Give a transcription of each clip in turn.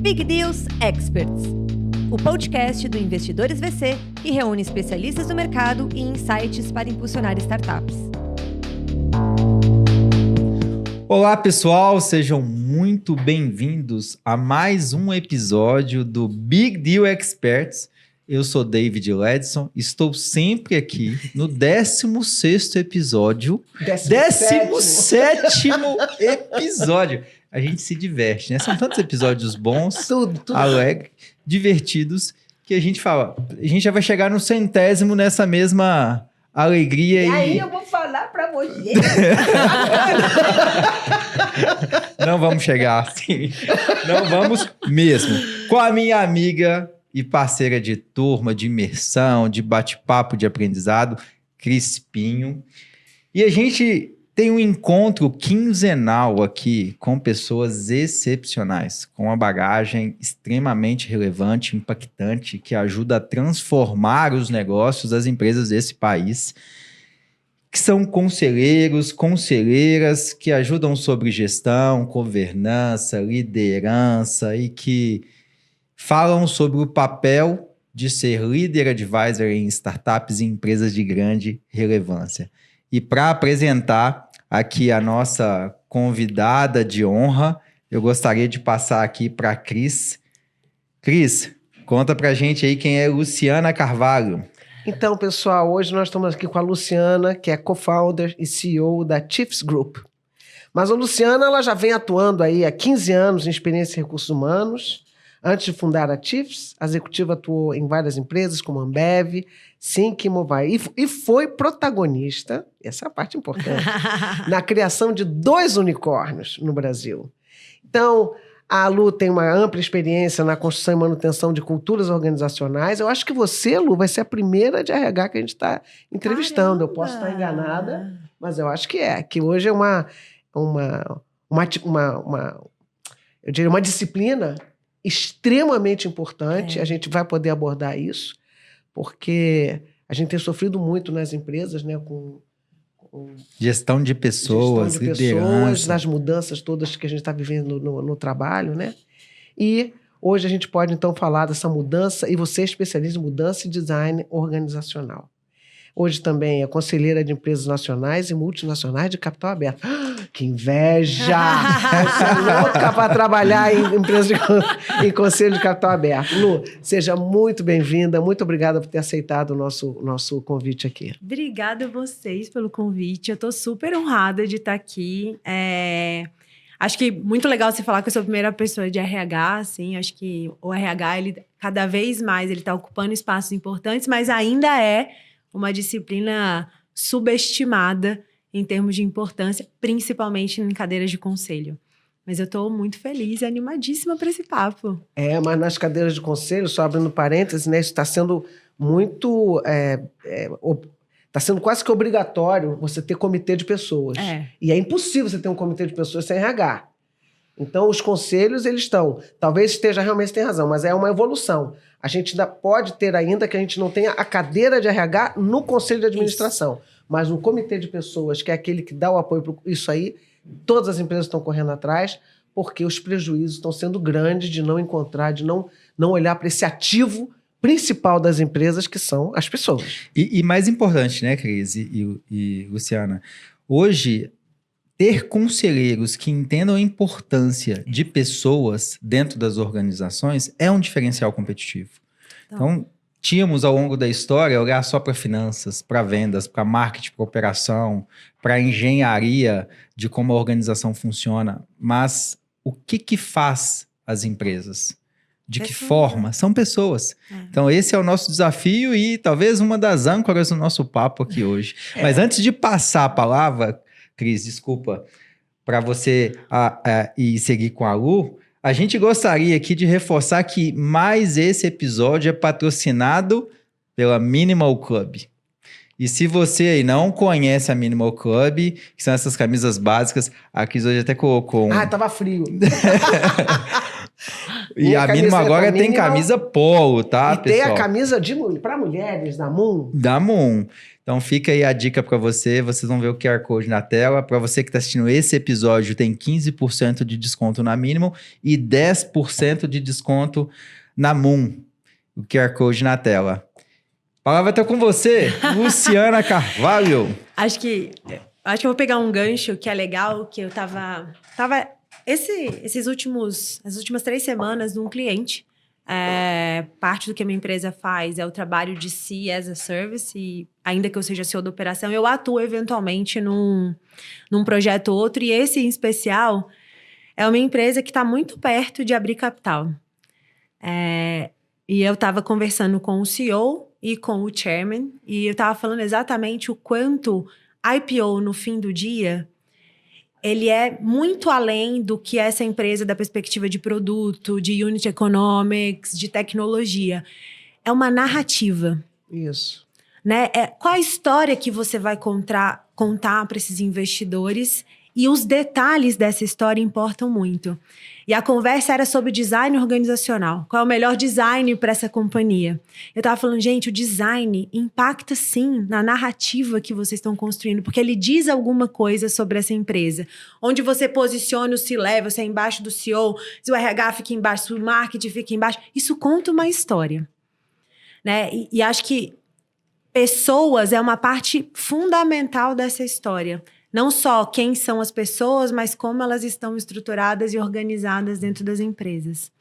Big Deals Experts, o podcast do Investidores VC que reúne especialistas do mercado e insights para impulsionar startups. Olá pessoal, sejam muito bem-vindos a mais um episódio do Big Deal Experts. Eu sou David Ledson, estou sempre aqui no 16º episódio. 17º episódio. A gente se diverte, né? São tantos episódios bons, tudo. Alegres, divertidos, que a gente fala, a gente já vai chegar no 100º nessa mesma alegria. E aí eu vou falar pra você. Não vamos chegar assim. Não vamos mesmo. Com a minha amiga e parceira de turma, de imersão, de bate-papo, de aprendizado, Crispinho. E a gente tem um encontro quinzenal aqui com pessoas excepcionais, com uma bagagem extremamente relevante, impactante, que ajuda a transformar os negócios das empresas desse país, que são conselheiros, conselheiras, que ajudam sobre gestão, governança, liderança e que falam sobre o papel de ser líder advisor em startups e empresas de grande relevância. E para apresentar aqui a nossa convidada de honra, eu gostaria de passar aqui para a Cris. Cris, conta para a gente aí quem é Luciana Carvalho. Então, pessoal, hoje nós estamos aqui com a Luciana, que é co-founder e CEO da Chiefs Group. Mas a Luciana ela já vem atuando aí há 15 anos em experiência em recursos humanos. Antes de fundar a Chiefs, a executiva atuou em várias empresas, como Ambev, Sync e Movai. E foi protagonista, essa é a parte importante, na criação de 2 unicórnios no Brasil. Então, a Lu tem uma ampla experiência na construção e manutenção de culturas organizacionais. Eu acho que você, Lu, vai ser a primeira de RH que a gente está entrevistando. Caramba! Eu posso estar enganada, mas eu acho que é. Que hoje é eu diria uma disciplina extremamente importante. A gente vai poder abordar isso, porque a gente tem sofrido muito nas empresas, né, com Gestão de pessoas, liderança. nas mudanças todas que a gente está vivendo no trabalho, né? E hoje a gente pode, então, falar dessa mudança, e você é especialista em mudança e design organizacional. Hoje também é conselheira de empresas nacionais e multinacionais de capital aberto. Que inveja! Eu sou louca para trabalhar em empresas em conselho de capital aberto. Lu, seja muito bem-vinda. Muito obrigada por ter aceitado o nosso convite aqui. Obrigada a vocês pelo convite. Eu estou super honrada de estar aqui. Acho que muito legal você falar que eu sou a primeira pessoa de RH, assim. Acho que o RH, ele, cada vez mais, ele está ocupando espaços importantes, mas ainda é uma disciplina subestimada em termos de importância, principalmente em cadeiras de conselho. Mas eu estou muito feliz e animadíssima para esse papo. Mas nas cadeiras de conselho, só abrindo parênteses, né, isso está sendo muito... Está sendo quase que obrigatório você ter comitê de pessoas. E é impossível você ter um comitê de pessoas sem RH. Então, os conselhos, eles estão... Talvez esteja realmente, tem razão, mas é uma evolução. A gente ainda pode ter ainda que a gente não tenha a cadeira de RH no conselho de administração. Isso. Mas no comitê de pessoas, que é aquele que dá o apoio para isso aí, todas as empresas estão correndo atrás, porque os prejuízos estão sendo grandes de não encontrar, de não olhar para esse ativo principal das empresas, que são as pessoas. E mais importante, né, Cris e Luciana? Hoje, ter conselheiros que entendam a importância de pessoas dentro das organizações é um diferencial competitivo. Então, tínhamos ao longo da história olhar só para finanças, para vendas, para marketing, para operação, para engenharia de como a organização funciona. Mas o que faz as empresas? De que forma? São pessoas. Então, esse é o nosso desafio e talvez uma das âncoras do nosso papo aqui hoje. Mas antes de passar a palavra, Cris, desculpa, para você ir seguir com a Lu, a gente gostaria aqui de reforçar que mais esse episódio é patrocinado pela Minimal Club. E se você aí não conhece a Minimal Club, que são essas camisas básicas, a Cris hoje até colocou tava frio. E a Mínimo agora tem camisa polo, tá, e pessoal? tem a camisa para mulheres da Moon. Da Moon. Então fica aí a dica para você, vocês vão ver o QR Code na tela. Para você que está assistindo esse episódio, tem 15% de desconto na Mínimo e 10% de desconto na Moon. O QR Code na tela. A palavra está com você, Luciana Carvalho. Acho que eu vou pegar um gancho que é legal, que eu tava as últimas 3 semanas num cliente. Parte do que a minha empresa faz é o trabalho de C as a Service, e ainda que eu seja CEO da operação, eu atuo eventualmente num projeto ou outro, e esse em especial é uma empresa que está muito perto de abrir capital. E eu estava conversando com o CEO e com o chairman, e eu estava falando exatamente o quanto IPO no fim do dia, ele é muito além do que essa empresa da perspectiva de produto, de unit economics, de tecnologia. É uma narrativa. Isso. Né? Qual a história que você vai contar para esses investidores? E os detalhes dessa história importam muito. E a conversa era sobre design organizacional. Qual é o melhor design para essa companhia? Eu estava falando, gente, o design impacta sim na narrativa que vocês estão construindo, porque ele diz alguma coisa sobre essa empresa. Onde você posiciona o C-level, se é embaixo do CEO, se o RH fica embaixo, se o marketing fica embaixo. Isso conta uma história. Né? E acho que pessoas é uma parte fundamental dessa história. Não só quem são as pessoas, mas como elas estão estruturadas e organizadas dentro das empresas.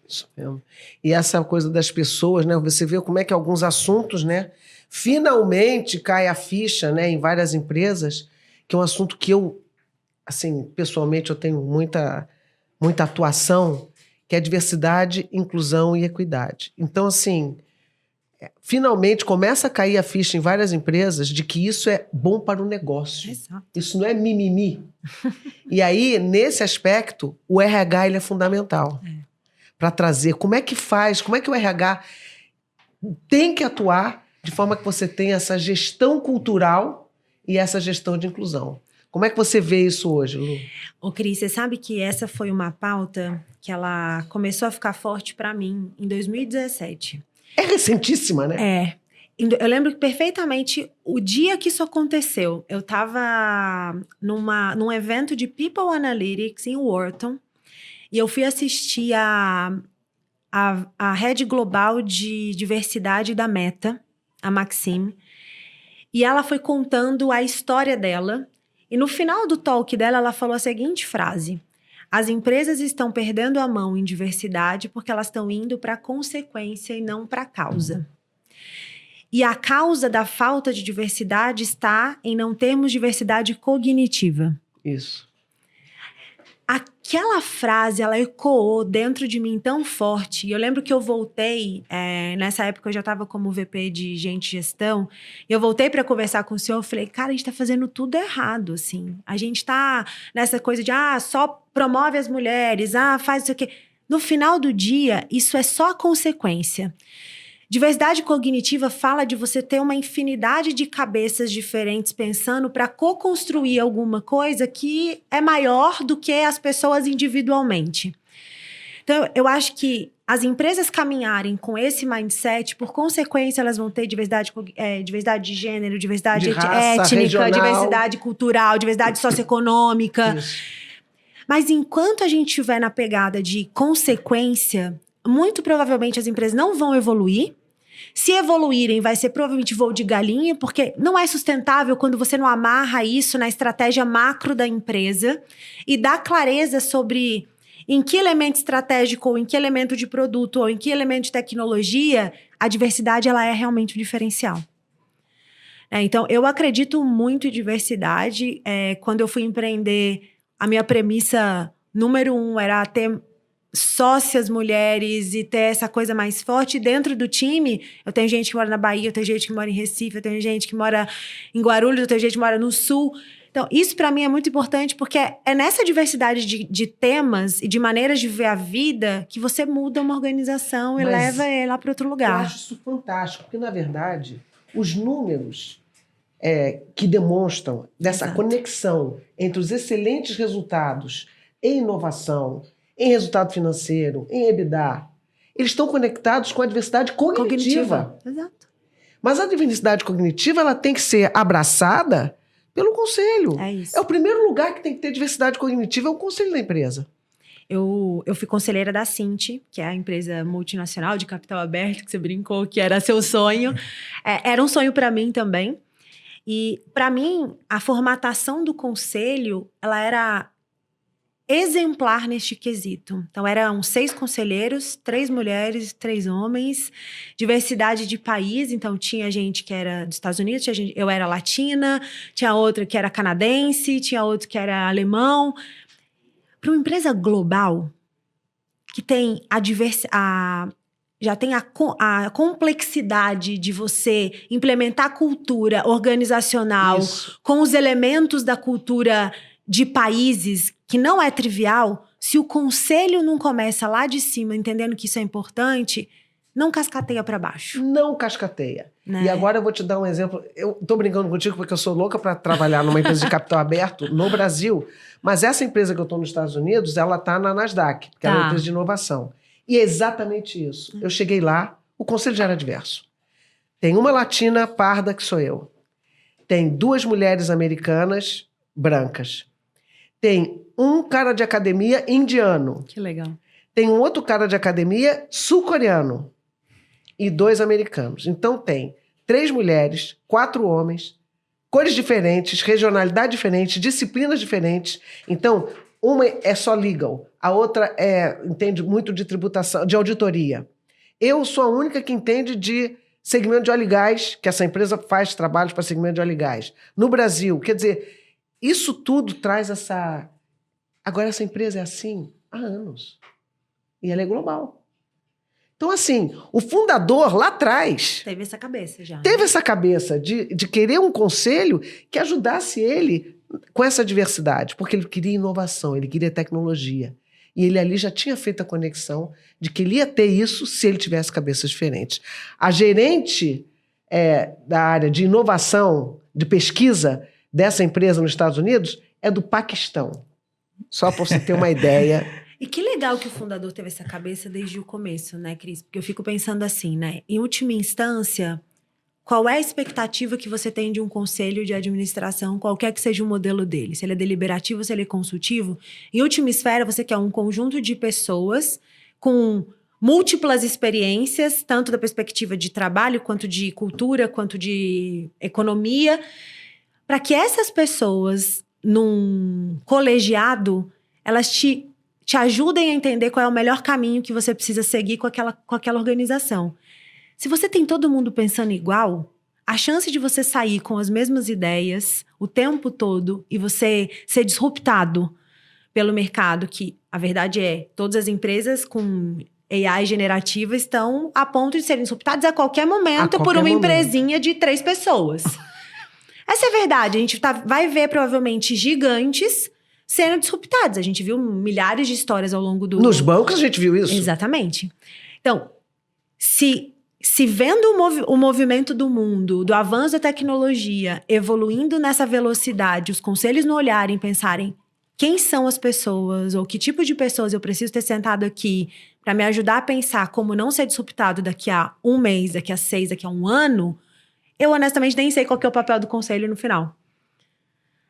Isso mesmo. E essa coisa das pessoas, né? Você vê como é que alguns assuntos, né? Finalmente cai a ficha, né? Em várias empresas, que é um assunto que eu, assim, pessoalmente, eu tenho muita atuação, que é diversidade, inclusão e equidade. Então, assim, finalmente começa a cair a ficha em várias empresas de que isso é bom para o negócio. Exato. Isso não é mimimi. E aí, nesse aspecto, o RH ele é fundamental. Para trazer como é que faz, como é que o RH tem que atuar de forma que você tenha essa gestão cultural e essa gestão de inclusão. Como é que você vê isso hoje, Lu? Ô, Cris, você sabe que essa foi uma pauta que ela começou a ficar forte para mim em 2017. É recentíssima, né? Eu lembro perfeitamente o dia que isso aconteceu. Eu estava num evento de People Analytics em Wharton e eu fui assistir a Head Global de Diversidade da Meta, a Maxime, e ela foi contando a história dela. E no final do talk dela, ela falou a seguinte frase: as empresas estão perdendo a mão em diversidade porque elas estão indo para a consequência e não para a causa. E a causa da falta de diversidade está em não termos diversidade cognitiva. Isso. Aquela frase, ela ecoou dentro de mim tão forte. E eu lembro que eu voltei, nessa época eu já estava como VP de gente e gestão, e eu voltei para conversar com o senhor, eu falei, cara, a gente está fazendo tudo errado, assim. A gente está nessa coisa de, só promove as mulheres, faz isso aqui. No final do dia, isso é só a consequência. Diversidade cognitiva fala de você ter uma infinidade de cabeças diferentes pensando para co-construir alguma coisa que é maior do que as pessoas individualmente. Então, eu acho que as empresas caminharem com esse mindset, por consequência, elas vão ter diversidade de gênero, diversidade de raça, étnica, regional. diversidade cultural, diversidade socioeconômica. Isso. Mas enquanto a gente estiver na pegada de consequência, muito provavelmente as empresas não vão evoluir. Se evoluírem, vai ser provavelmente voo de galinha, porque não é sustentável quando você não amarra isso na estratégia macro da empresa e dá clareza sobre em que elemento estratégico, ou em que elemento de produto, ou em que elemento de tecnologia, a diversidade ela é realmente um diferencial. Então, eu acredito muito em diversidade. Quando eu fui empreender, a minha premissa número 1 era ter sócias mulheres e ter essa coisa mais forte dentro do time. Eu tenho gente que mora na Bahia, eu tenho gente que mora em Recife, eu tenho gente que mora em Guarulhos, eu tenho gente que mora no Sul. Então, isso para mim é muito importante porque é nessa diversidade de temas e de maneiras de ver a vida que você muda uma organização e leva ela para outro lugar. Eu acho isso fantástico, porque, na verdade, os números que demonstram dessa conexão entre os excelentes resultados em inovação, em resultado financeiro, em EBITDA, eles estão conectados com a diversidade cognitiva. Exato. Mas a diversidade cognitiva ela tem que ser abraçada pelo conselho. É isso. É o primeiro lugar que tem que ter diversidade cognitiva, é o conselho da empresa. Eu fui conselheira da Cinti, que é a empresa multinacional de capital aberto, que você brincou que era seu sonho. Era um sonho para mim também. E, para mim, a formatação do conselho, ela era exemplar neste quesito. Então, eram 6 conselheiros, 3 mulheres, 3 homens, diversidade de país. Então, tinha gente que era dos Estados Unidos, eu era latina, tinha outra que era canadense, tinha outro que era alemão. Para uma empresa global, que tem já tem a complexidade de você implementar cultura organizacional com os elementos da cultura de países, que não é trivial, se o conselho não começa lá de cima, entendendo que isso é importante, não cascateia para baixo. Não cascateia. Né? E agora eu vou te dar um exemplo. Eu tô brincando contigo porque eu sou louca para trabalhar numa empresa de capital aberto no Brasil, mas essa empresa que eu tô nos Estados Unidos, ela tá na Nasdaq, que é uma empresa de inovação. E é exatamente isso. Eu cheguei lá, o conselho já era diverso. Tem uma latina parda, que sou eu. Tem 2 mulheres americanas brancas. Tem um cara de academia indiano. Que legal. Tem um outro cara de academia sul-coreano. E 2 americanos. Então tem 3 mulheres, 4 homens, cores diferentes, regionalidade diferente, disciplinas diferentes. Então, uma é só legal, a outra entende muito de tributação, de auditoria. Eu sou a única que entende de segmento de óleo e gás, que essa empresa faz trabalhos para segmento de óleo e gás. No Brasil, quer dizer, isso tudo traz essa... Agora, essa empresa é assim há anos. E ela é global. Então, assim, o fundador lá atrás... Teve essa cabeça já. Teve essa cabeça de querer um conselho que ajudasse ele com essa diversidade, porque ele queria inovação, ele queria tecnologia. E ele ali já tinha feito a conexão de que ele ia ter isso se ele tivesse cabeças diferentes. A gerente da área de inovação, de pesquisa dessa empresa nos Estados Unidos é do Paquistão. Só para você ter uma ideia... E que legal que o fundador teve essa cabeça desde o começo, né, Cris? Porque eu fico pensando assim, né? Em última instância, qual é a expectativa que você tem de um conselho de administração, qualquer que seja o modelo dele? Se ele é deliberativo, se ele é consultivo? Em última esfera, você quer um conjunto de pessoas com múltiplas experiências, tanto da perspectiva de trabalho, quanto de cultura, quanto de economia, para que essas pessoas, num colegiado, elas te ajudem a entender qual é o melhor caminho que você precisa seguir com aquela organização. Se você tem todo mundo pensando igual, a chance de você sair com as mesmas ideias o tempo todo e você ser disruptado pelo mercado, que a verdade é, todas as empresas com AI generativa estão a ponto de serem disruptadas a qualquer momento por uma empresinha de 3 pessoas. Essa é a verdade. A gente vai ver provavelmente gigantes sendo disruptados. A gente viu milhares de histórias ao longo do... Nos bancos a gente viu isso. Exatamente. Então, se vendo o movimento do mundo, do avanço da tecnologia, evoluindo nessa velocidade, os conselhos não olharem e pensarem quem são as pessoas ou que tipo de pessoas eu preciso ter sentado aqui para me ajudar a pensar como não ser disruptado daqui a 1 mês, daqui a 6, daqui a 1 ano, eu honestamente nem sei qual que é o papel do conselho no final.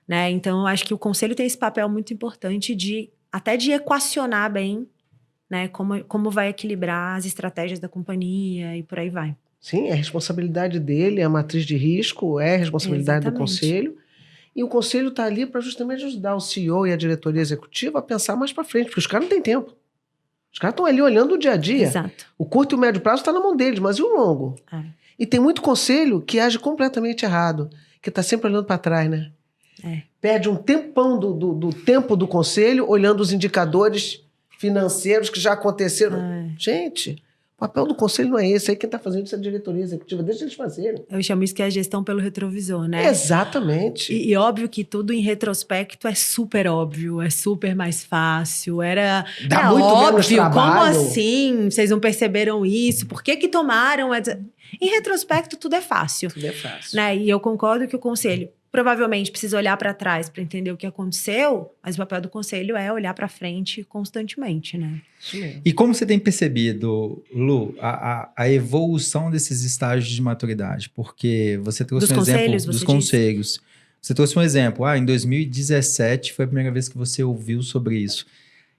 Né? Então, eu acho que o conselho tem esse papel muito importante até de equacionar bem, né, como vai equilibrar as estratégias da companhia e por aí vai. Sim, é a responsabilidade dele, é a matriz de risco, é a responsabilidade do conselho. E o conselho está ali para justamente ajudar o CEO e a diretoria executiva a pensar mais para frente, porque os caras não têm tempo. Os caras estão ali olhando o dia a dia. Exato. O curto e o médio prazo está na mão deles, mas e o longo? E tem muito conselho que age completamente errado, que está sempre olhando para trás, né? Perde um tempão do tempo do conselho olhando os indicadores financeiros que já aconteceram. Gente, o papel do conselho não é esse. Aí quem está fazendo isso é a diretoria executiva. Deixa eles fazerem. Eu chamo isso que é a gestão pelo retrovisor, né? Exatamente. E óbvio que tudo em retrospecto é super óbvio, é super mais fácil. Dá muito óbvio, menos trabalho. Como assim? Vocês não perceberam isso? Por que tomaram? Em retrospecto, tudo é fácil. Tudo é fácil. Né? E eu concordo que o conselho provavelmente precisa olhar para trás para entender o que aconteceu, mas o papel do conselho é olhar para frente constantemente, né? E como você tem percebido, Lu, a evolução desses estágios de maturidade? Porque você trouxe um exemplo dos conselhos. Você trouxe um exemplo. Em 2017 foi a primeira vez que você ouviu sobre isso.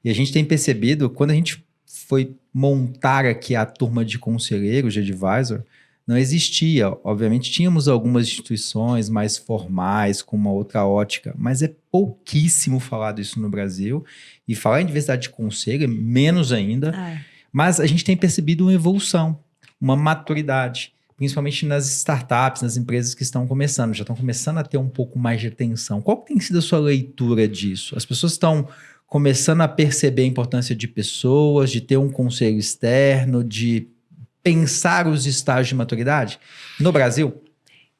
E a gente tem percebido, quando a gente foi montar aqui a turma de conselheiros, de advisor, não existia. Obviamente, tínhamos algumas instituições mais formais, com uma outra ótica, mas é pouquíssimo falado isso no Brasil. E falar em diversidade de conselho é menos ainda. Mas a gente tem percebido uma evolução, uma maturidade, principalmente nas startups, nas empresas que estão começando, já estão começando a ter um pouco mais de atenção. Qual que tem sido a sua leitura disso? As pessoas estão começando a perceber a importância de pessoas, de ter um conselho externo, de pensar os estágios de maturidade no Brasil?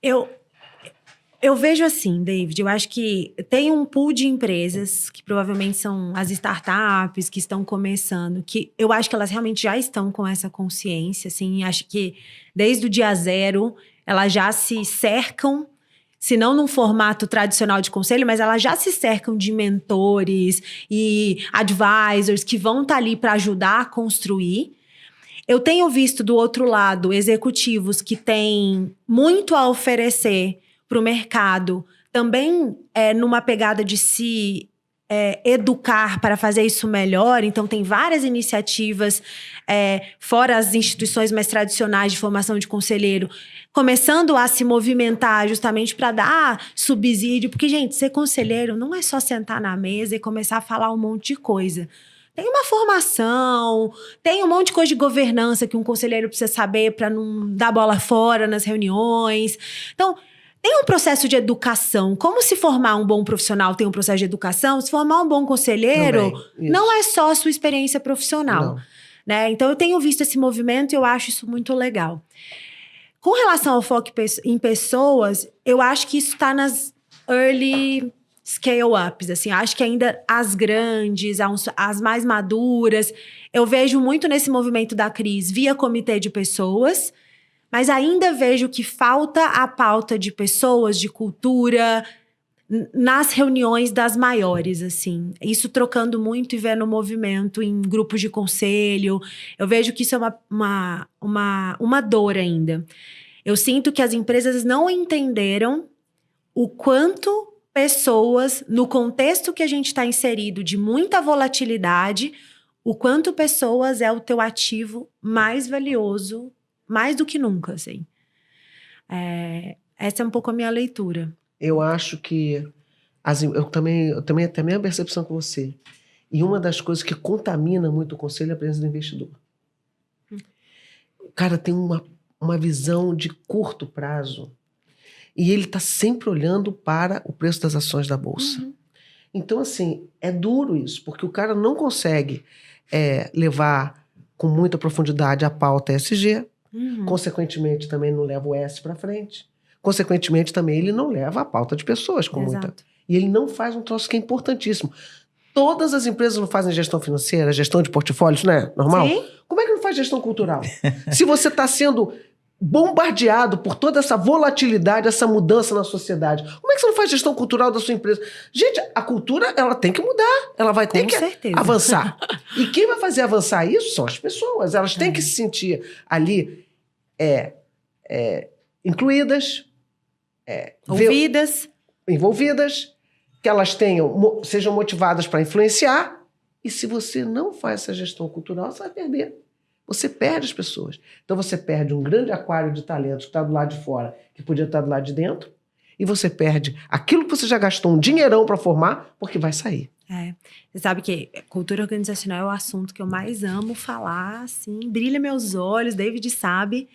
Eu vejo assim, David, eu acho que tem um pool de empresas que provavelmente são as startups que estão começando, que eu acho que elas realmente já estão com essa consciência, assim, acho que desde o dia zero elas já se cercam, se não num formato tradicional de conselho, mas elas já se cercam de mentores e advisors que vão estar ali para ajudar a construir. Eu tenho visto do outro lado executivos que têm muito a oferecer para o mercado, também numa pegada de se educar para fazer isso melhor. Então, tem várias iniciativas, fora as instituições mais tradicionais de formação de conselheiro, começando a se movimentar justamente para dar subsídio. Porque, gente, ser conselheiro não é só sentar na mesa e começar a falar um monte de coisa. Tem uma formação, tem um monte de coisa de governança que um conselheiro precisa saber para não dar bola fora nas reuniões. Então, tem um processo de educação. Como se formar um bom profissional tem um processo de educação, se formar um bom conselheiro não é só a sua experiência profissional. Né? Então, eu tenho visto esse movimento e eu acho isso muito legal. Com relação ao foco em pessoas, eu acho que isso está nas early scale-ups, assim, acho que ainda as grandes, as mais maduras, eu vejo muito nesse movimento da Cris via comitê de pessoas, mas ainda vejo que falta a pauta de pessoas, de cultura, nas reuniões das maiores, assim. Isso trocando muito e vendo o movimento em grupos de conselho, eu vejo que isso é uma dor ainda. Eu sinto que as empresas não entenderam o quanto pessoas, no contexto que a gente está inserido de muita volatilidade, o quanto pessoas é o teu ativo mais valioso, mais do que nunca, assim. Essa é um pouco a minha leitura. Eu acho que eu também tenho a mesma percepção que você. E uma das coisas que contamina muito o conselho é a presença do investidor. O cara tem uma visão de curto prazo. E ele está sempre olhando para o preço das ações da Bolsa. Então, assim, é duro isso, porque o cara não consegue levar com muita profundidade a pauta ESG, consequentemente também não leva o S para frente, consequentemente também ele não leva a pauta de pessoas com muita... E ele não faz um troço que é importantíssimo. Todas as empresas não fazem gestão financeira, gestão de portfólios, né? Normal? Sim. Como é que não faz gestão cultural? Se você está sendo bombardeado por toda essa volatilidade, essa mudança na sociedade. Como é que você não faz gestão cultural da sua empresa? Gente, a cultura, ela tem que mudar. Ela vai ter que avançar. E quem vai fazer avançar isso são as pessoas. Elas têm que se sentir ali incluídas, envolvidas, que elas sejam motivadas para influenciar. E se você não faz essa gestão cultural, você vai perder. Você perde as pessoas. Então você perde um grande aquário de talentos que está do lado de fora, que podia estar do lado de dentro, e você perde aquilo que você já gastou um dinheirão para formar, porque vai sair. Você sabe que cultura organizacional é o assunto que eu mais amo falar, assim, brilha meus olhos, David sabe.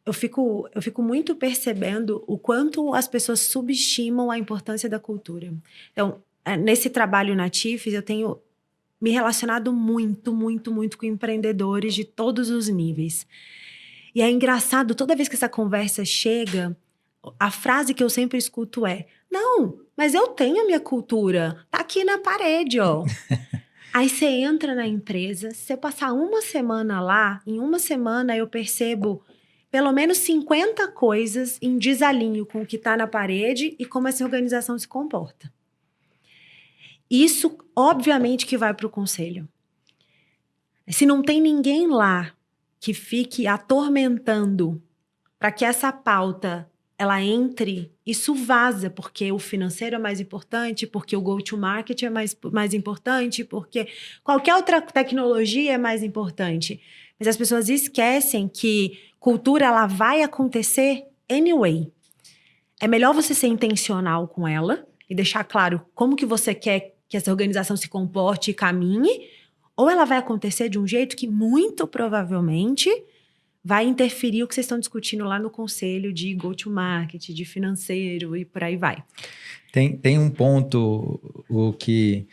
Eu fico muito percebendo o quanto as pessoas subestimam a importância da cultura. Então, nesse trabalho na TIFES, eu tenho me relacionado muito, muito, muito com empreendedores de todos os níveis. E é engraçado, toda vez que essa conversa chega, a frase que eu sempre escuto é: não, mas eu tenho a minha cultura, tá aqui na parede, ó. Aí você entra na empresa, se você passar uma semana lá, em uma semana eu percebo pelo menos 50 coisas em desalinho com o que está na parede e como essa organização se comporta. Isso, obviamente, que vai para o conselho. Se não tem ninguém lá que fique atormentando para que essa pauta ela entre, isso vaza, porque o financeiro é mais importante, porque o go-to-market é mais importante, porque qualquer outra tecnologia é mais importante. Mas as pessoas esquecem que cultura ela vai acontecer anyway. É melhor você ser intencional com ela e deixar claro como que você quer que essa organização se comporte e caminhe, ou ela vai acontecer de um jeito que muito provavelmente vai interferir o que vocês estão discutindo lá no conselho de go-to-market, de financeiro e por aí vai. Tem um ponto que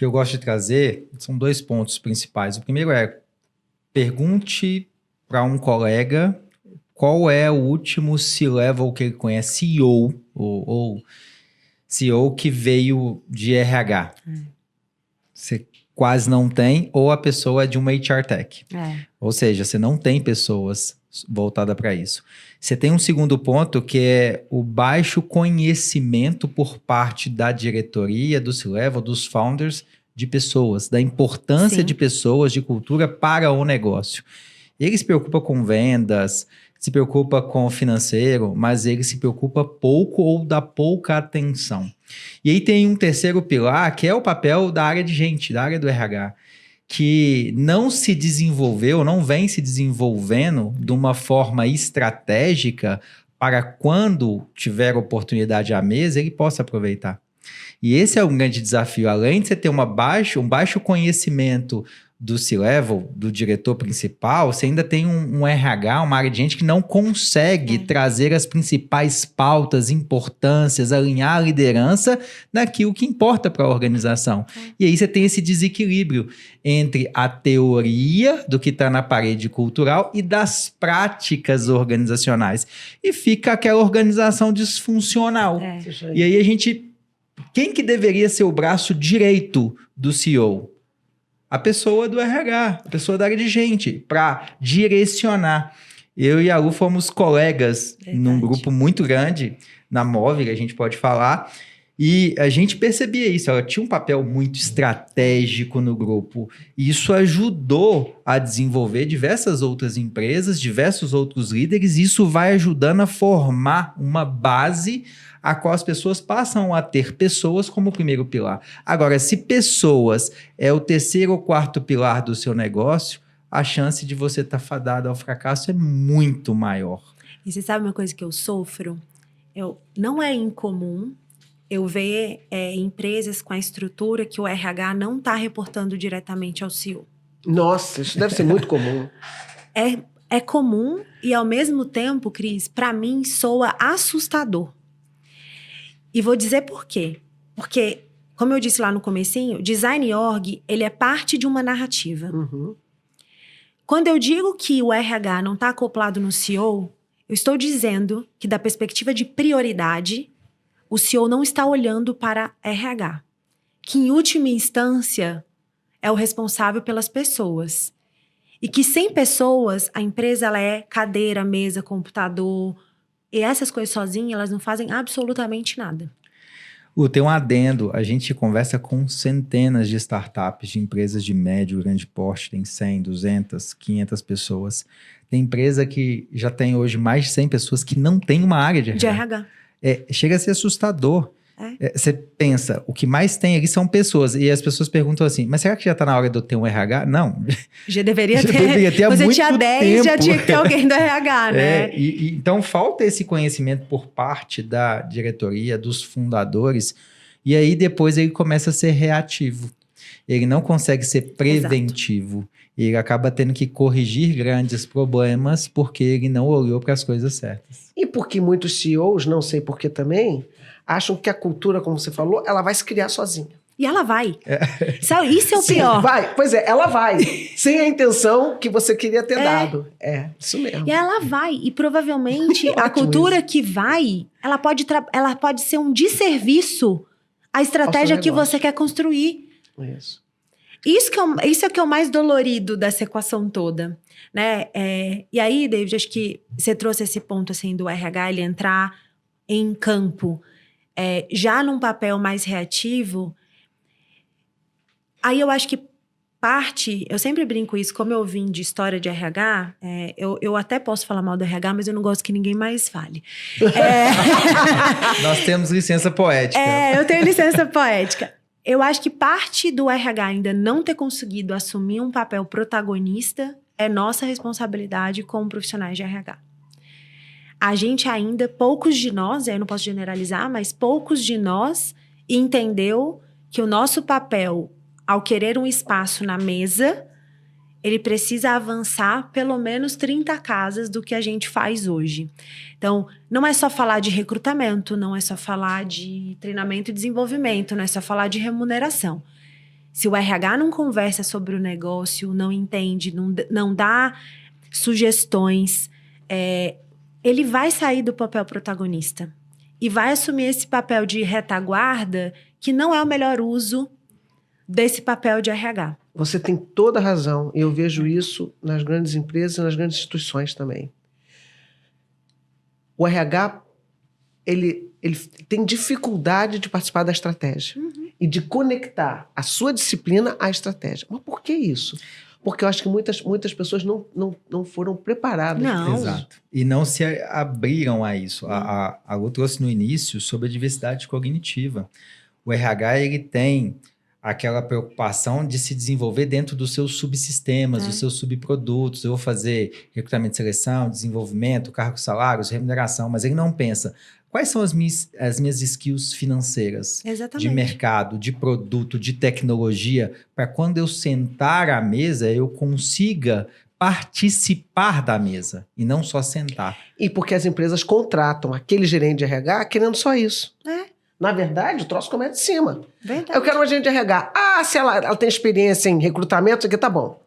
eu gosto de trazer, são 2 pontos principais. O primeiro é, pergunte para um colega qual é o último C-level que ele conhece, CEO, ou CEO que veio de RH. Você quase não tem, ou a pessoa é de uma HR Tech. Ou seja, você não tem pessoas voltadas para isso. Você tem um segundo ponto, que é o baixo conhecimento por parte da diretoria, do C-Level, dos founders, de pessoas, da importância de pessoas, de cultura para o negócio. Ele se preocupa com vendas, se preocupa com o financeiro, mas ele se preocupa pouco ou dá pouca atenção. E aí tem um terceiro pilar, que é o papel da área de gente, da área do RH, que não se desenvolveu, não vem se desenvolvendo de uma forma estratégica para quando tiver oportunidade à mesa, ele possa aproveitar. E esse é um grande desafio. Além de você ter um baixo conhecimento do C-Level, do diretor principal, você ainda tem um RH, uma área de gente que não consegue trazer as principais pautas, importâncias, alinhar a liderança naquilo que importa para a organização. E aí você tem esse desequilíbrio entre a teoria do que está na parede cultural e das práticas organizacionais. E fica aquela organização disfuncional. E aí quem que deveria ser o braço direito do CEO? A pessoa do RH, a pessoa da área de gente, para direcionar. Eu e a Lu fomos colegas num grupo muito grande, na Móvel, a gente pode falar, e a gente percebia isso, ela tinha um papel muito estratégico no grupo, e isso ajudou a desenvolver diversas outras empresas, diversos outros líderes, e isso vai ajudando a formar uma base a qual as pessoas passam a ter pessoas como o primeiro pilar. Agora, se pessoas é o terceiro ou quarto pilar do seu negócio, a chance de você estar fadado ao fracasso é muito maior. E você sabe uma coisa que eu sofro? Não é incomum eu ver empresas com a estrutura que o RH não está reportando diretamente ao CEO. Nossa, isso deve ser muito comum. É comum e, ao mesmo tempo, Cris, para mim, soa assustador. E vou dizer por quê. Porque, como eu disse lá no comecinho, Design Org, ele é parte de uma narrativa. Quando eu digo que o RH não está acoplado no CEO, eu estou dizendo que, da perspectiva de prioridade, o CEO não está olhando para RH, que, em última instância, é o responsável pelas pessoas. E que, sem pessoas, a empresa ela é cadeira, mesa, computador. E essas coisas sozinhas, elas não fazem absolutamente nada. Tem um adendo, a gente conversa com centenas de startups, de empresas de médio, grande porte, tem 100, 200, 500 pessoas. Tem empresa que já tem hoje mais de 100 pessoas que não tem uma área de RH. Chega a ser assustador. Você pensa, o que mais tem aqui são pessoas. E as pessoas perguntam assim, mas será que já está na hora de eu ter um RH? Não. Já deveria ter há muito Você tinha 10, tempo. já tinha que ter alguém do RH, né? Então, falta esse conhecimento por parte da diretoria, dos fundadores. E aí, depois, ele começa a ser reativo. Ele não consegue ser preventivo. Exato. Ele acaba tendo que corrigir grandes problemas porque ele não olhou para as coisas certas. E porque muitos CEOs, não sei por que também, acham que a cultura, como você falou, ela vai se criar sozinha. E ela vai. Sabe, isso é o pior. Vai. Pois é, ela vai. Sem a intenção que você queria ter dado. Isso mesmo. E ela vai. E provavelmente a cultura que vai, ela pode ser um desserviço à estratégia que você quer construir. Isso. Isso é que é o mais dolorido dessa equação toda, né? E aí, David, acho que você trouxe esse ponto, assim, do RH, ele entrar em campo, já num papel mais reativo. Aí eu acho que eu sempre brinco isso, como eu vim de história de RH, eu até posso falar mal do RH, mas eu não gosto que ninguém mais fale. Nós temos licença poética. Eu tenho licença poética. Eu acho que parte do RH ainda não ter conseguido assumir um papel protagonista é nossa responsabilidade como profissionais de RH. A gente ainda, poucos de nós, eu não posso generalizar, mas poucos de nós entendeu que o nosso papel, ao querer um espaço na mesa, ele precisa avançar pelo menos 30 casas do que a gente faz hoje. Então, não é só falar de recrutamento, não é só falar de treinamento e desenvolvimento, não é só falar de remuneração. Se o RH não conversa sobre o negócio, não entende, não dá sugestões, ele vai sair do papel protagonista e vai assumir esse papel de retaguarda que não é o melhor uso desse papel de RH. Você tem toda a razão. E eu vejo isso nas grandes empresas e nas grandes instituições também. O RH, ele tem dificuldade de participar da estratégia. E de conectar a sua disciplina à estratégia. Mas por que isso? Porque eu acho que muitas pessoas não foram preparadas. Não. Exato. E não se abriram a isso. A Lu trouxe no início sobre a diversidade cognitiva. O RH, ele tem aquela preocupação de se desenvolver dentro dos seus subsistemas, dos seus subprodutos. Eu vou fazer recrutamento e seleção, desenvolvimento, cargos, salários, remuneração, mas ele não pensa quais são as minhas skills financeiras, Exatamente. de mercado, de produto, de tecnologia, para quando eu sentar à mesa, eu consiga participar da mesa e não só sentar. E porque as empresas contratam aquele gerente de RH querendo só isso. Na verdade, o troço começa de cima. Verdade. Eu quero uma agente de RH. Se ela tem experiência em recrutamento, isso aqui tá bom.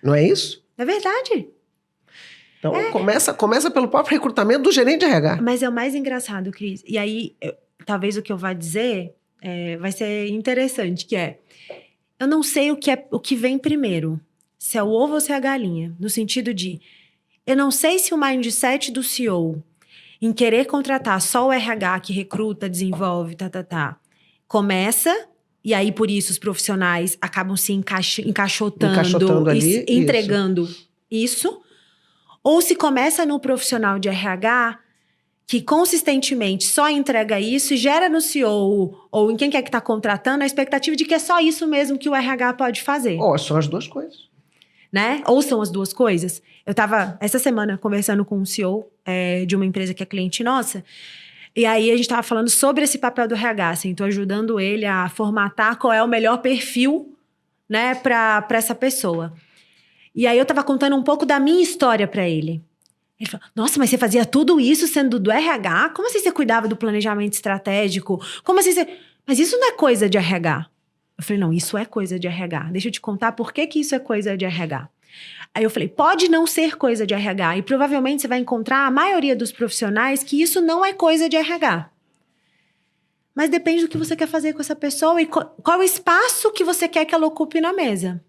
Não é isso? É verdade. Então, começa pelo próprio recrutamento do gerente de RH. Mas é o mais engraçado, Cris. E aí, talvez o que eu vá dizer vai ser interessante, que eu não sei o que vem primeiro. Se é o ovo ou se é a galinha. No sentido de, eu não sei se o mindset do CEO em querer contratar só o RH que recruta, desenvolve, começa, e aí por isso os profissionais acabam se encaixotando ali, e entregando isso. Ou se começa no profissional de RH que consistentemente só entrega isso e gera no CEO ou em quem quer que está contratando a expectativa de que é só isso mesmo que o RH pode fazer. São as duas coisas. Né? Ou são as duas coisas. Eu estava, essa semana, conversando com um CEO de uma empresa que é cliente nossa, e aí a gente estava falando sobre esse papel do RH, assim, tô ajudando ele a formatar qual é o melhor perfil, né, para essa pessoa. E aí eu estava contando um pouco da minha história para ele. Ele falou, nossa, mas você fazia tudo isso sendo do RH? Como assim você cuidava do planejamento estratégico? Como assim você... Mas isso não é coisa de RH. Eu falei, não, isso é coisa de RH. Deixa eu te contar por que isso é coisa de RH. Aí eu falei, pode não ser coisa de RH. E provavelmente você vai encontrar a maioria dos profissionais que isso não é coisa de RH. Mas depende do que você quer fazer com essa pessoa e qual o espaço que você quer que ela ocupe na mesa.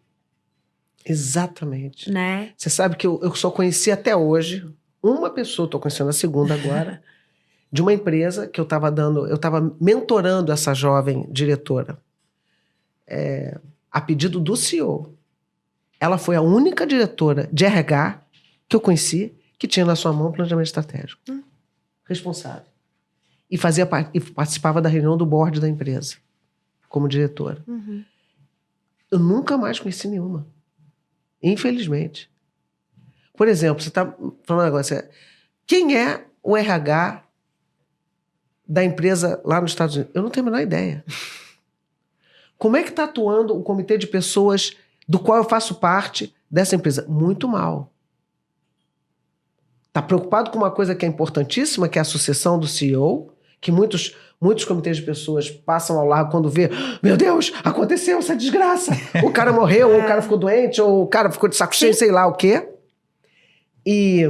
Exatamente. Né? Você sabe que eu só conheci até hoje uma pessoa, estou conhecendo a segunda agora, de uma empresa que eu estava mentorando essa jovem diretora. A pedido do CEO. Ela foi a única diretora de RH que eu conheci que tinha na sua mão planejamento estratégico. Responsável. E participava da reunião do board da empresa, como diretora. Eu nunca mais conheci nenhuma. Infelizmente. Por exemplo, você está falando um negócio. Quem é o RH da empresa lá nos Estados Unidos? Eu não tenho a menor ideia. Como é que está atuando o comitê de pessoas do qual eu faço parte dessa empresa? Muito mal. Está preocupado com uma coisa que é importantíssima, que é a sucessão do CEO, que muitos comitês de pessoas passam ao lado quando vê, meu Deus, aconteceu essa desgraça. O cara morreu, ou o cara ficou doente, ou o cara ficou de saco cheio, sei lá o quê. E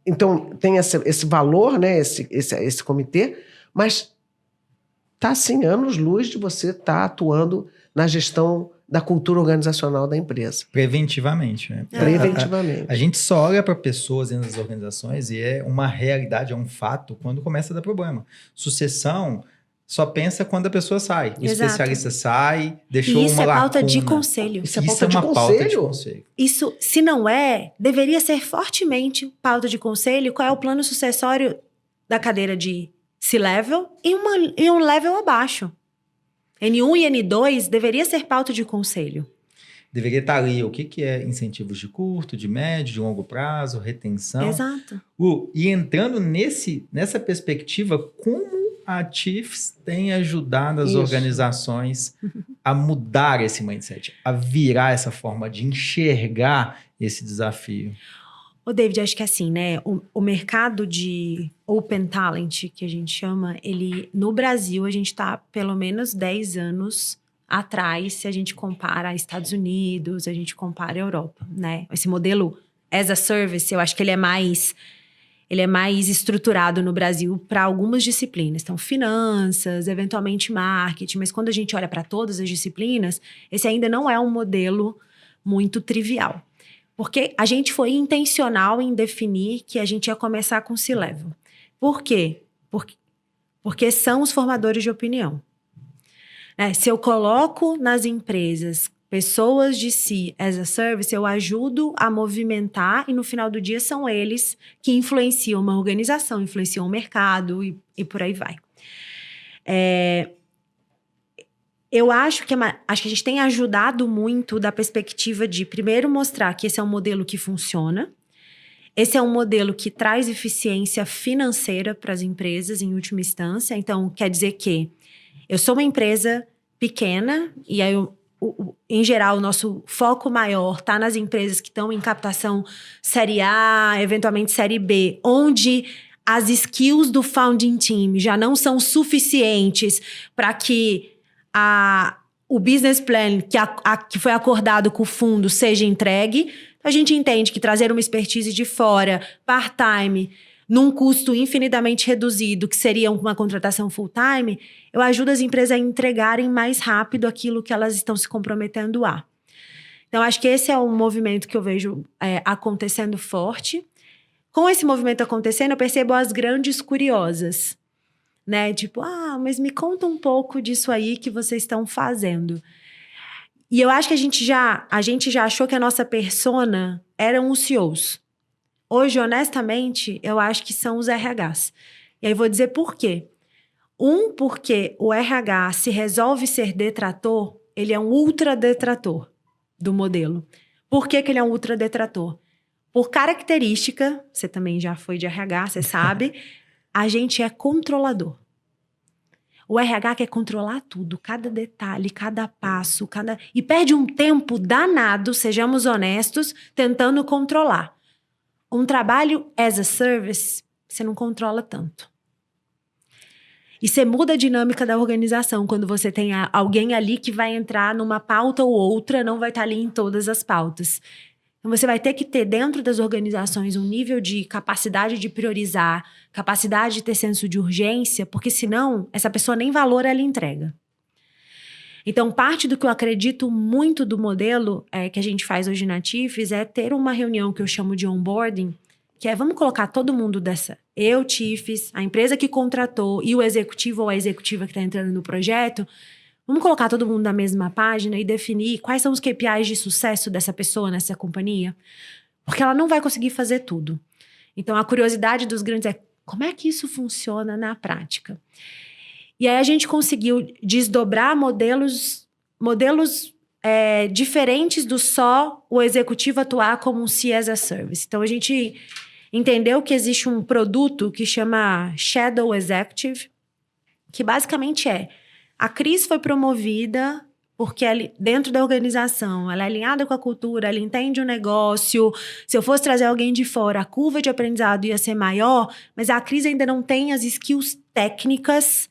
então tem esse valor, né, esse comitê, mas está assim, anos-luz de você estar atuando na gestão da cultura organizacional da empresa. Preventivamente, né? Preventivamente. A gente só olha para pessoas dentro das organizações e é uma realidade, é um fato quando começa a dar problema. Sucessão só pensa quando a pessoa sai. O especialista sai, deixou uma lacuna. Isso é pauta de conselho. Isso é uma pauta de conselho. Isso, se não é, deveria ser fortemente pauta de conselho. Qual é o plano sucessório da cadeira de C-level e um level abaixo? N1 e N2 deveria ser pauta de conselho. Deveria estar ali o que é incentivos de curto, de médio, de longo prazo, retenção. Exato. E entrando nessa perspectiva, como a Chiefs tem ajudado as organizações a mudar esse mindset, a virar essa forma de enxergar esse desafio? Ô, David, acho que assim, né? O mercado de Open Talent, que a gente chama, no Brasil, a gente está pelo menos 10 anos atrás, se a gente compara a Estados Unidos, a gente compara a Europa, né? Esse modelo as a service, eu acho que ele é mais estruturado no Brasil para algumas disciplinas. Então, finanças, eventualmente marketing, mas quando a gente olha para todas as disciplinas, esse ainda não é um modelo muito trivial. Porque a gente foi intencional em definir que a gente ia começar com C-level. Por quê? Porque são os formadores de opinião. Se eu coloco nas empresas pessoas de si as a service, eu ajudo a movimentar e no final do dia são eles que influenciam uma organização, influenciam o mercado e por aí vai. Eu acho que a gente tem ajudado muito da perspectiva de, primeiro, mostrar que esse é um modelo que funciona. Esse é um modelo que traz eficiência financeira para as empresas, em última instância. Então, quer dizer que eu sou uma empresa pequena e aí em geral, o nosso foco maior está nas empresas que estão em captação série A, eventualmente série B, onde as skills do founding team já não são suficientes para que o business plan que foi acordado com o fundo seja entregue. A gente entende que trazer uma expertise de fora, part-time, num custo infinitamente reduzido, que seria uma contratação full-time, eu ajudo as empresas a entregarem mais rápido aquilo que elas estão se comprometendo a. Então, acho que esse é um movimento que eu vejo acontecendo forte. Com esse movimento acontecendo, eu percebo as grandes curiosas, né? Tipo, mas me conta um pouco disso aí que vocês estão fazendo. E eu acho que a gente já achou que a nossa persona eram os CEOs. Hoje, honestamente, eu acho que são os RHs. E aí vou dizer por quê. Porque o RH, se resolve ser detrator, ele é um ultra detrator do modelo. Por que ele é um ultra detrator? Por característica, você também já foi de RH, você sabe, a gente é controlador. O RH quer controlar tudo, cada detalhe, cada passo, e perde um tempo danado, sejamos honestos, tentando controlar. Um trabalho as a service, você não controla tanto. E você muda a dinâmica da organização quando você tem alguém ali que vai entrar numa pauta ou outra, não vai estar ali em todas as pautas. Então, você vai ter que ter dentro das organizações um nível de capacidade de priorizar, capacidade de ter senso de urgência, porque senão essa pessoa nem valor ela entrega. Então, parte do que eu acredito muito do modelo que a gente faz hoje na Chiefs é ter uma reunião que eu chamo de onboarding, que é vamos colocar todo mundo eu, Chiefs, a empresa que contratou e o executivo ou a executiva que está entrando no projeto, vamos colocar todo mundo na mesma página e definir quais são os KPIs de sucesso dessa pessoa nessa companhia, porque ela não vai conseguir fazer tudo. Então, a curiosidade dos grandes é como é que isso funciona na prática? E aí a gente conseguiu desdobrar modelos diferentes do só o executivo atuar como um C as a Service. Então, a gente entendeu que existe um produto que chama Shadow Executive, que basicamente a Cris foi promovida porque dentro da organização, ela é alinhada com a cultura, ela entende o negócio. Se eu fosse trazer alguém de fora, a curva de aprendizado ia ser maior, mas a Cris ainda não tem as skills técnicas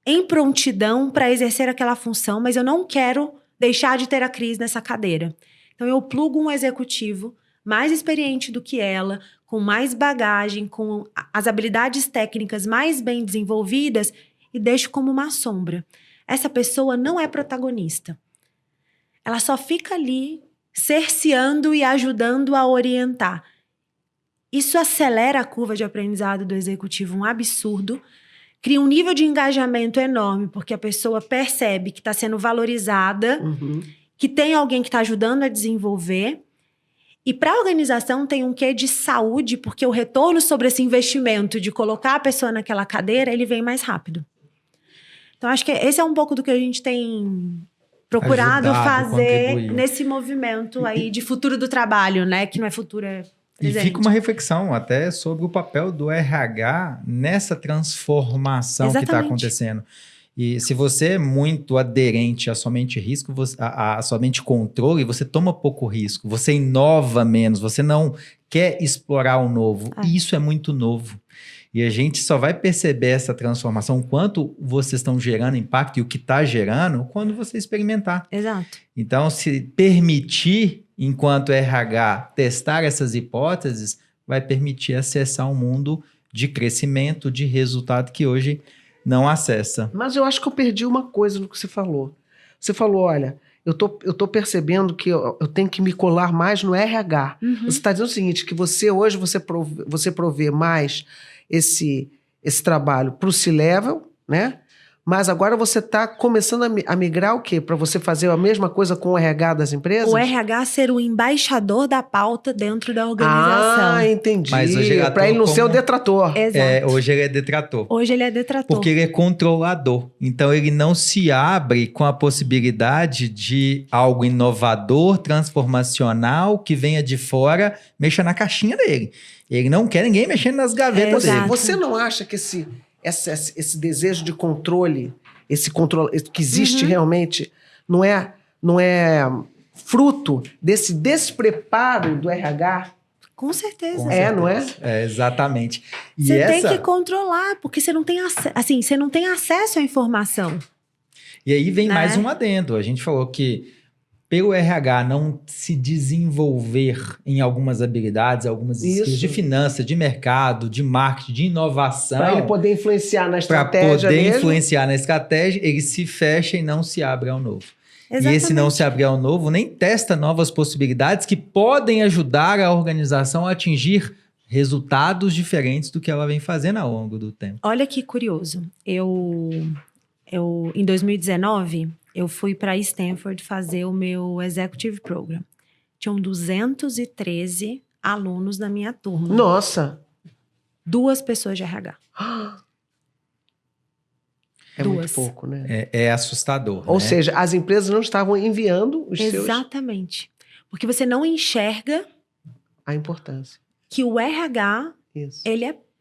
em prontidão para exercer aquela função, mas eu não quero deixar de ter a Cris nessa cadeira. Então, eu plugo um executivo mais experiente do que ela, com mais bagagem, com as habilidades técnicas mais bem desenvolvidas e deixo como uma sombra. Essa pessoa não é protagonista. ela só fica ali cerceando e ajudando a orientar. Isso acelera a curva de aprendizado do executivo, um absurdo. Cria um nível de engajamento enorme, porque a pessoa percebe que está sendo valorizada, que tem alguém que está ajudando a desenvolver. E para a organização tem um quê de saúde, porque o retorno sobre esse investimento de colocar a pessoa naquela cadeira, ele vem mais rápido. Então, acho que esse é um pouco do que a gente tem procurado fazer nesse movimento aí de futuro do trabalho, né? Que não é futuro, é presente. E fica uma reflexão até sobre o papel do RH nessa transformação que está acontecendo. E se você é muito aderente a somente risco, a somente controle, você toma pouco risco, você inova menos, você não quer explorar o novo. E isso é muito novo. E a gente só vai perceber essa transformação, o quanto vocês estão gerando impacto e o que está gerando, quando você experimentar. Exato. Então, se permitir, enquanto RH, testar essas hipóteses, vai permitir acessar um mundo de crescimento, de resultado que hoje não acessa. Mas eu acho que eu perdi uma coisa no que você falou. Você falou, olha, eu tô percebendo que eu tenho que me colar mais no RH. Você está dizendo o seguinte, que você hoje, você provê mais esse trabalho para o C-Level, né? Mas agora você está começando a migrar o quê? Para você fazer a mesma coisa com o RH das empresas? O RH ser o embaixador da pauta dentro da organização. Ah, entendi. Mas hoje para ele não ser o detrator. Exato. Hoje ele é detrator. Hoje ele é detrator. Porque ele é controlador. Então ele não se abre com a possibilidade de algo inovador, transformacional, que venha de fora, mexa na caixinha dele. Ele não quer ninguém mexendo nas gavetas dele. Você não acha que esse desejo de controle, esse controle que existe realmente, não é fruto desse despreparo do RH? Com certeza. Não é? É, exatamente. E você tem que controlar, porque você não tem você não tem acesso à informação. E aí vem mais um adendo. A gente falou que pelo RH não se desenvolver em algumas habilidades, algumas skills de finanças, de mercado, de marketing, de inovação. Para ele poder influenciar na estratégia. Para poder influenciar na estratégia, ele se fecha e não se abre ao novo. Exatamente. E esse não se abrir ao novo nem testa novas possibilidades que podem ajudar a organização a atingir resultados diferentes do que ela vem fazendo ao longo do tempo. Olha que curioso. Eu em 2019... eu fui para Stanford fazer o meu Executive Program. Tinham 213 alunos na minha turma. Nossa! 2 pessoas de RH. É muito pouco, né? É assustador. Ou seja, as empresas não estavam enviando os seus... Exatamente. Porque você não enxerga a importância. Que o RH,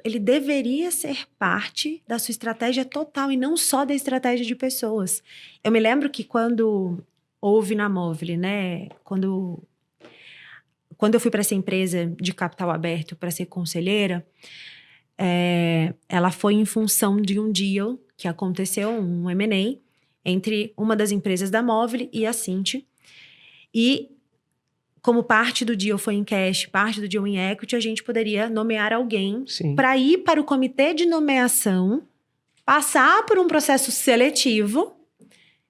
ele deveria ser parte da sua estratégia total e não só da estratégia de pessoas. Eu me lembro que quando houve na Movile, né? Quando eu fui para essa empresa de capital aberto para ser conselheira, ela foi em função de um deal que aconteceu, um M&A, entre uma das empresas da Movile e a Cinti. E como parte do deal foi em cash, parte do deal em equity, a gente poderia nomear alguém para ir para o comitê de nomeação, passar por um processo seletivo,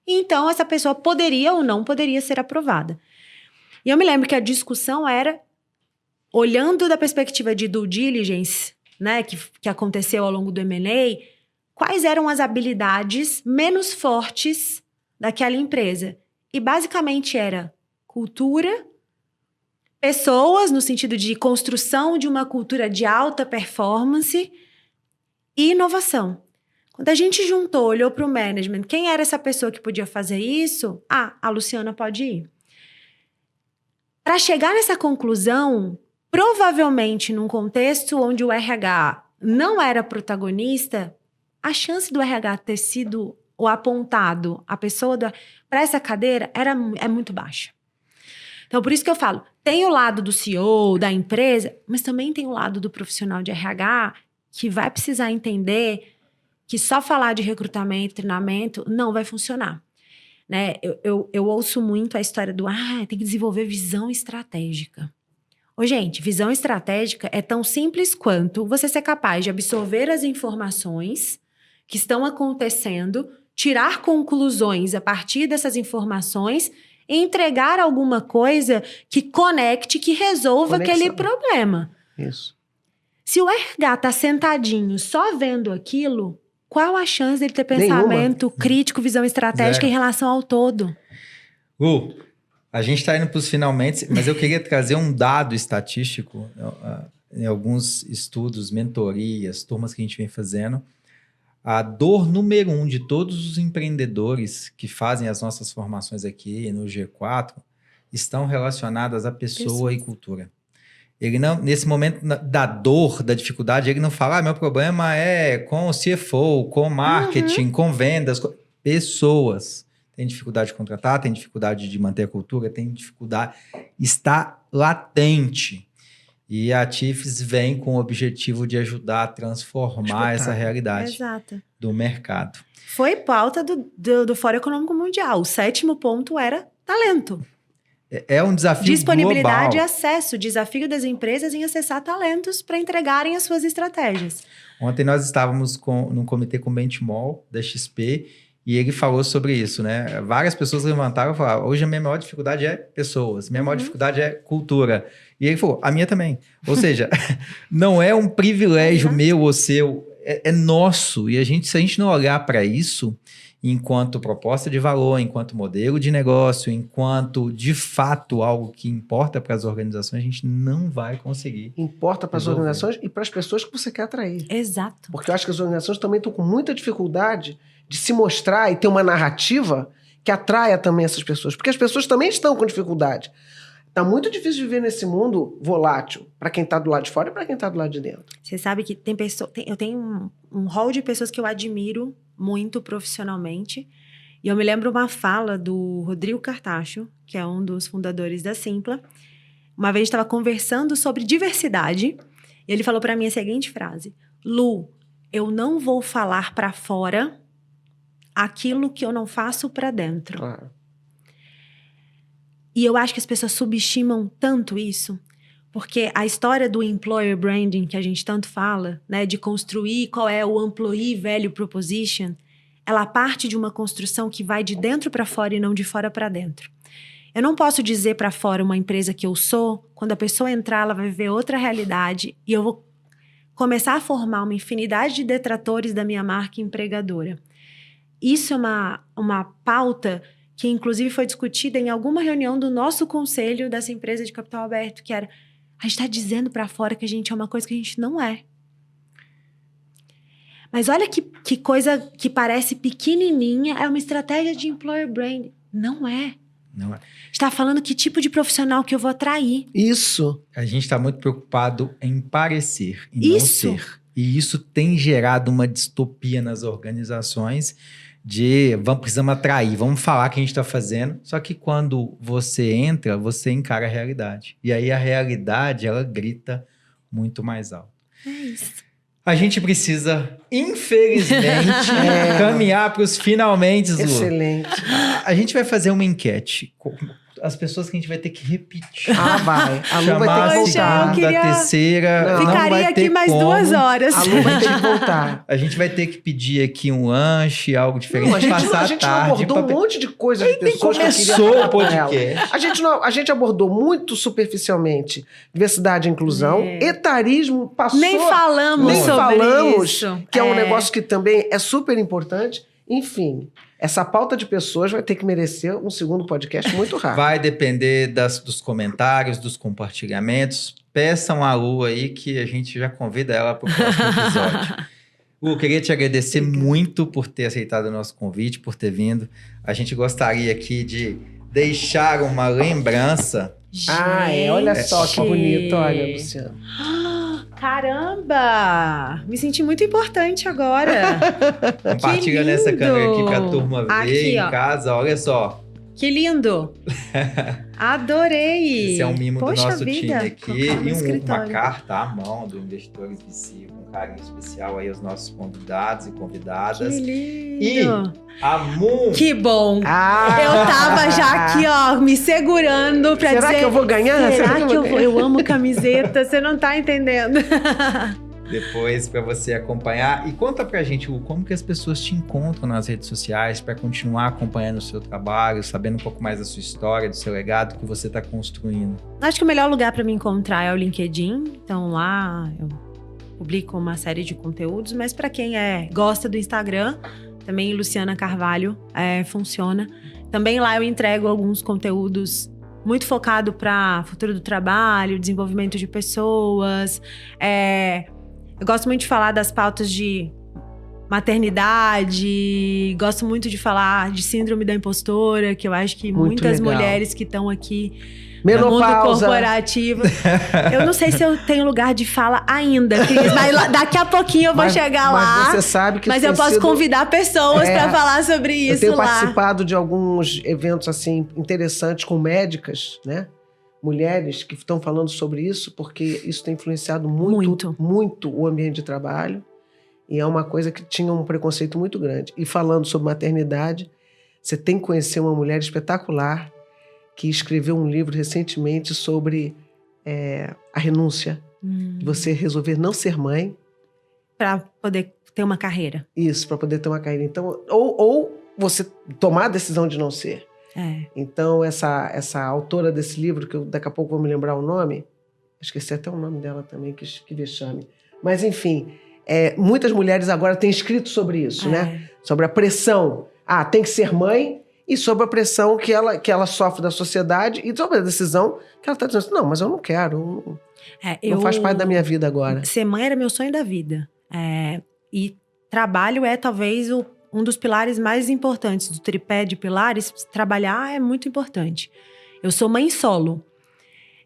e então essa pessoa poderia ou não poderia ser aprovada. E eu me lembro que a discussão era, olhando da perspectiva de due diligence, né, que aconteceu ao longo do M&A, quais eram as habilidades menos fortes daquela empresa. E basicamente era cultura, pessoas, no sentido de construção de uma cultura de alta performance e inovação. Quando a gente juntou, olhou para o management, quem era essa pessoa que podia fazer isso? A Luciana pode ir. Para chegar nessa conclusão, provavelmente num contexto onde o RH não era protagonista, a chance do RH ter sido ou apontado a pessoa para essa cadeira é muito baixa. Então, por isso que eu falo, tem o lado do CEO, da empresa, mas também tem o lado do profissional de RH que vai precisar entender que só falar de recrutamento, treinamento, não vai funcionar. Né? Eu ouço muito a história do, tem que desenvolver visão estratégica. Gente, visão estratégica é tão simples quanto você ser capaz de absorver as informações que estão acontecendo, tirar conclusões a partir dessas informações e entregar alguma coisa que conecte, que resolva aquele problema. Isso. Se o RH tá sentadinho só vendo aquilo, qual a chance dele ter pensamento crítico, visão estratégica em relação ao todo? A gente está indo para os finalmente, mas eu queria trazer um dado estatístico em alguns estudos, mentorias, turmas que a gente vem fazendo. A dor número 1 de todos os empreendedores que fazem as nossas formações aqui no G4 estão relacionadas à pessoa e cultura. Ele não, nesse momento da dor, da dificuldade, ele não fala, meu problema é com o CFO, com marketing, com vendas, pessoas. Tem dificuldade de contratar, tem dificuldade de manter a cultura, tem dificuldade, está latente. E a TIFES vem com o objetivo de ajudar a transformar essa realidade do mercado. Foi pauta do Fórum Econômico Mundial. O 7º ponto era talento. É um desafio disponibilidade global. E acesso, desafio das empresas em acessar talentos para entregarem as suas estratégias. Ontem nós estávamos num comitê com o Benchmall da XP e ele falou sobre isso, né? Várias pessoas levantaram e falaram, hoje a minha maior dificuldade é pessoas, minha maior dificuldade é cultura. E ele falou, a minha também. Ou seja, não é um privilégio meu ou seu, é nosso. E se a gente não olhar para isso enquanto proposta de valor, enquanto modelo de negócio, enquanto, de fato, algo que importa para as organizações, a gente não vai conseguir. Importa para as organizações e para as pessoas que você quer atrair. Exato. Porque eu acho que as organizações também estão com muita dificuldade de se mostrar e ter uma narrativa que atraia também essas pessoas. Porque as pessoas também estão com dificuldade. Tá muito difícil viver nesse mundo volátil para quem está do lado de fora e para quem está do lado de dentro. Você sabe que eu tenho um hall de pessoas que eu admiro muito profissionalmente. E eu me lembro uma fala do Rodrigo Cartacho, que é um dos fundadores da Simpla. Uma vez a gente estava conversando sobre diversidade e ele falou para mim a seguinte frase: Lu, eu não vou falar para fora aquilo que eu não faço para dentro. Claro. E eu acho que as pessoas subestimam tanto isso, porque a história do employer branding que a gente tanto fala, né, de construir qual é o employee value proposition, ela parte de uma construção que vai de dentro para fora e não de fora para dentro. Eu não posso dizer para fora uma empresa que eu sou, quando a pessoa entrar, ela vai viver outra realidade e eu vou começar a formar uma infinidade de detratores da minha marca empregadora. Isso é uma pauta que inclusive foi discutida em alguma reunião do nosso conselho dessa empresa de capital aberto, que era, a gente está dizendo para fora que a gente é uma coisa que a gente não é. Mas olha que coisa que parece pequenininha, é uma estratégia de employer brand. Não é. Não é. Está falando que tipo de profissional que eu vou atrair. Isso. A gente está muito preocupado em parecer e não ser. E isso tem gerado uma distopia nas organizações precisamos atrair, vamos falar o que a gente está fazendo. Só que quando você entra, você encara a realidade. E aí a realidade, ela grita muito mais alto. É isso. A gente precisa, infelizmente, caminhar para os finalmente, Lu. Excelente. A gente vai fazer uma enquete. As pessoas que a gente vai ter que repetir. Vai. A Lu Chamar vai ter que voltar. a segunda, terceira. Não Ficaria vai ter aqui mais como. 2 horas. A Lu vai ter que voltar. A gente vai ter que pedir aqui um lanche, algo diferente. A gente não abordou um monte de coisas de pessoas que eu queria começou falar o com ela. podcast. A gente abordou muito superficialmente diversidade e inclusão, etarismo, passou... Nem falamos sobre isso. Que é um negócio que também é super importante. Enfim, essa pauta de pessoas vai ter que merecer um segundo podcast muito rápido. Vai depender dos comentários, dos compartilhamentos. Peçam a Lu aí que a gente já convida ela para o próximo episódio. Lu, queria te agradecer muito por ter aceitado o nosso convite, por ter vindo. A gente gostaria aqui de deixar uma lembrança. Olha só que bonito, olha, Luciano. Caramba! Me senti muito importante agora. Compartilha nessa câmera aqui pra turma ver aqui, em casa, olha só. Que lindo! Adorei! Esse é um mimo do nosso time aqui. E uma carta carta à mão do Investidores VC, com um carinho especial aí aos nossos convidados e convidadas. Que lindo! E a Moon. Que bom! Eu tava já aqui, ó, me segurando pra dizer... Será que eu vou ganhar? Será que eu vou? Eu amo camiseta, você não tá entendendo. depois para você acompanhar. E conta pra gente, Lu, como que as pessoas te encontram nas redes sociais para continuar acompanhando o seu trabalho, sabendo um pouco mais da sua história, do seu legado que você está construindo. Acho que o melhor lugar para me encontrar é o LinkedIn. Então lá eu publico uma série de conteúdos, mas para quem gosta do Instagram, também Luciana Carvalho funciona. Também lá eu entrego alguns conteúdos muito focado para futuro do trabalho, desenvolvimento de pessoas. Eu gosto muito de falar das pautas de maternidade, gosto muito de falar de síndrome da impostora, que eu acho que muito muitas legal. Mulheres que estão aqui Menopausa. no mundo corporativo. Eu não sei se eu tenho lugar de fala ainda, Cris, mas daqui a pouquinho eu vou chegar lá. Mas você sabe que mas eu posso convidar pessoas para falar sobre isso lá. Eu tenho participado de alguns eventos assim interessantes com médicas, né? Mulheres que estão falando sobre isso, porque isso tem influenciado muito o ambiente de trabalho. E é uma coisa que tinha um preconceito muito grande. E falando sobre maternidade, você tem que conhecer uma mulher espetacular que escreveu um livro recentemente sobre a renúncia. De você resolver não ser mãe. Para poder ter uma carreira. Isso, para poder ter uma carreira. Então, ou você tomar a decisão de não ser. Então, essa autora desse livro, que eu daqui a pouco vou me lembrar o nome, esqueci até o nome dela também, que vexame. Mas, enfim, muitas mulheres agora têm escrito sobre isso, né? Sobre a pressão. Tem que ser mãe, e sobre a pressão que ela sofre da sociedade e sobre a decisão que ela está dizendo, não, mas eu não quero, não faz parte da minha vida agora. Ser mãe era meu sonho da vida. E trabalho é talvez um dos pilares mais importantes, do tripé de pilares. Trabalhar é muito importante. Eu sou mãe solo.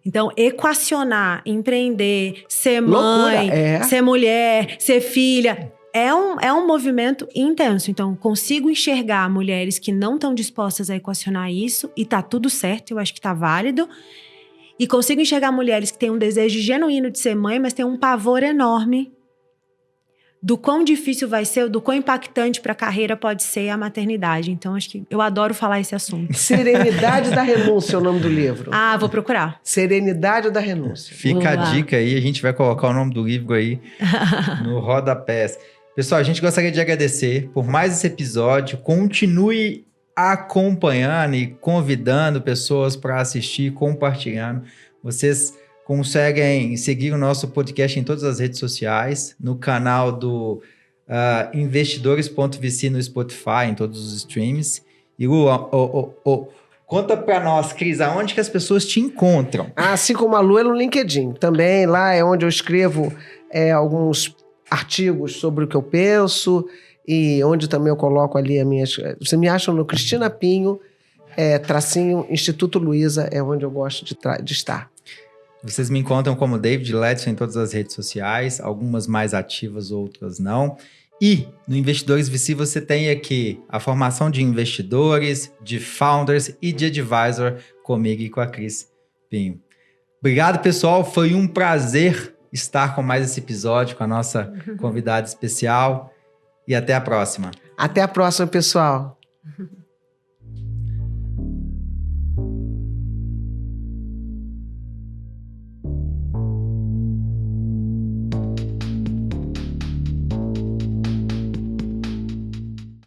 Então, equacionar, empreender, ser mãe, ser mulher, ser filha... É um movimento intenso. Então, consigo enxergar mulheres que não estão dispostas a equacionar isso. E tá tudo certo, eu acho que tá válido. E consigo enxergar mulheres que têm um desejo genuíno de ser mãe, mas têm um pavor enorme do quão difícil vai ser, do quão impactante para a carreira pode ser a maternidade. Então, acho que eu adoro falar esse assunto. Serenidade da Renúncia é o nome do livro. Vou procurar. Serenidade da Renúncia. Fica a dica aí, a gente vai colocar o nome do livro aí no rodapé. Pessoal, a gente gostaria de agradecer por mais esse episódio. Continue acompanhando e convidando pessoas para assistir, compartilhando. Vocês conseguem seguir o nosso podcast em todas as redes sociais, no canal do investidores.vc no Spotify, em todos os streams. E Lu, conta para nós, Cris, aonde que as pessoas te encontram? Assim como a Lu, é no LinkedIn. Também lá é onde eu escrevo alguns artigos sobre o que eu penso e onde também eu coloco ali as minhas... Você me acha no Cristina Pinho, tracinho, Instituto Luiza, é onde eu gosto de estar. Vocês me encontram como David Ledson em todas as redes sociais, algumas mais ativas, outras não. E no Investidores VC você tem aqui a formação de investidores, de founders e de advisor comigo e com a Cris Pinho. Obrigado, pessoal. Foi um prazer estar com mais esse episódio com a nossa convidada especial. E até a próxima. Até a próxima, pessoal.